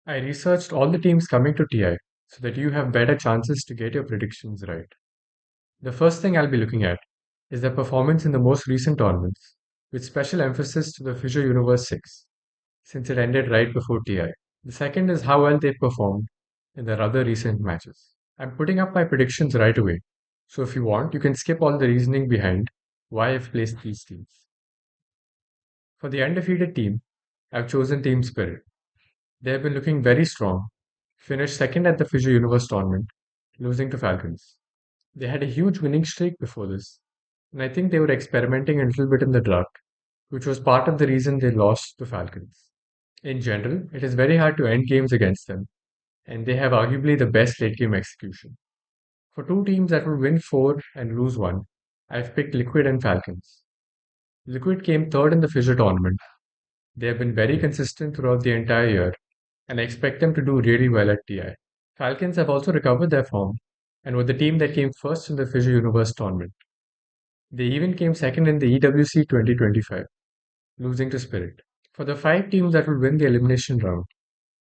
I researched all the teams coming to TI so that you have better chances to get your predictions right. The first thing I'll be looking at is their performance in the most recent tournaments, with special emphasis to the Fissure Universe 6, since it ended right before TI. The second is how well they performed in their other recent matches. I'm putting up my predictions right away, so if you want, you can skip all the reasoning behind why I've placed these teams. For the undefeated team, I've chosen Team Spirit. They have been looking very strong, finished second at the Fissure Universe tournament, losing to Falcons. They had a huge winning streak before this, and I think they were experimenting a little bit in the draft, which was part of the reason they lost to Falcons. In general, it is very hard to end games against them, and they have arguably the best late game execution. For two teams that will win four and lose one, I've picked Liquid and Falcons. Liquid came third in the Fissure tournament. They have been very consistent throughout the entire year, and I expect them to do really well at TI. Falcons have also recovered their form and were the team that came first in the Fissure Universe tournament. They even came second in the EWC 2025, losing to Spirit. For the five teams that will win the elimination round,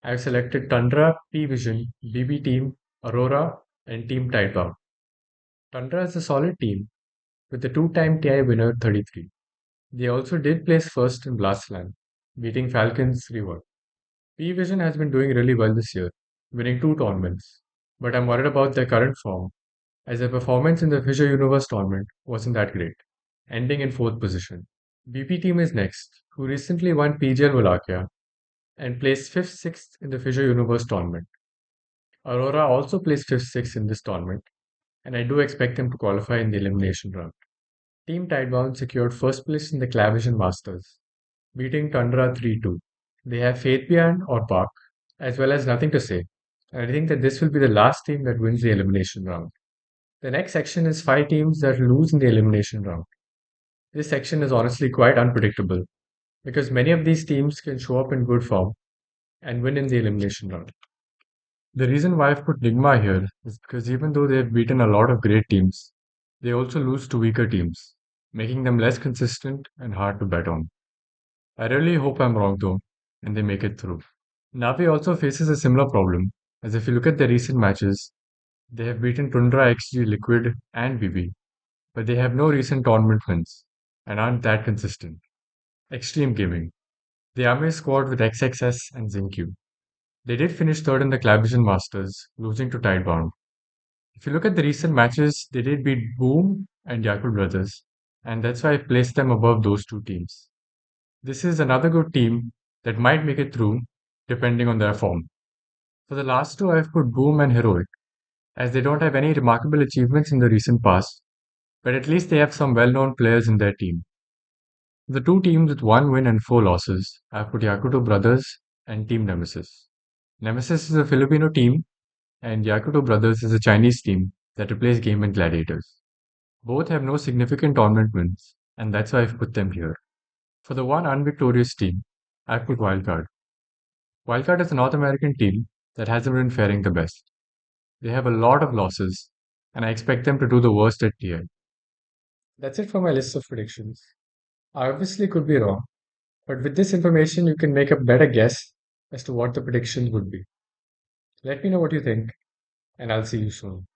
I've selected Tundra, P Vision, BB Team, Aurora, and Team Tidebound. Tundra is a solid team with the two-time TI winner 33. They also did place first in Blastland, beating Falcons 3-1. P Vision has been doing really well this year, winning two tournaments, but I'm worried about their current form as their performance in the Fissure Universe tournament wasn't that great, ending in fourth position. BP team is next, who recently won PGL Wallachia and placed 5th 6th in the Fissure Universe tournament. Aurora also placed 5th 6th in this tournament, and I do expect them to qualify in the elimination round. Team Tidebound secured first place in the Clavision Masters, beating Tundra 3-2. They have Faithbian or Park, as well as nothing to say, and I think that this will be the last team that wins the elimination round. The next section is five teams that lose in the elimination round. This section is honestly quite unpredictable because many of these teams can show up in good form and win in the elimination round. The reason why I've put Nigma here is because even though they've beaten a lot of great teams, they also lose to weaker teams, making them less consistent and hard to bet on. I really hope I'm wrong though, and they make it through. Navi also faces a similar problem, as if you look at their recent matches, they have beaten Tundra XG Liquid and BB, but they have no recent tournament wins and aren't that consistent. Extreme Gaming. The Army squad with XXS and Zincu. They did finish third in the Clavision Masters, losing to Tidebound. If you look at the recent matches, they did beat Boom and Yakul Brothers, and that's why I placed them above those two teams. This is another good team that might make it through, depending on their form. For the last two, I've put Boom and Heroic, as they don't have any remarkable achievements in the recent past, but at least they have some well known players in their team. The two teams with one win and four losses, I've put Yakuto Brothers and Team Nemesis. Nemesis is a Filipino team, and Yakuto Brothers is a Chinese team that replaced Game and Gladiators. Both have no significant tournament wins, and that's why I've put them here. For the one unvictorious team, I've put Wildcard. Wildcard is a North American team that hasn't been faring the best. They have a lot of losses, and I expect them to do the worst at TI. That's it for my list of predictions. I obviously could be wrong, but with this information, you can make a better guess as to what the predictions would be. Let me know what you think, and I'll see you soon.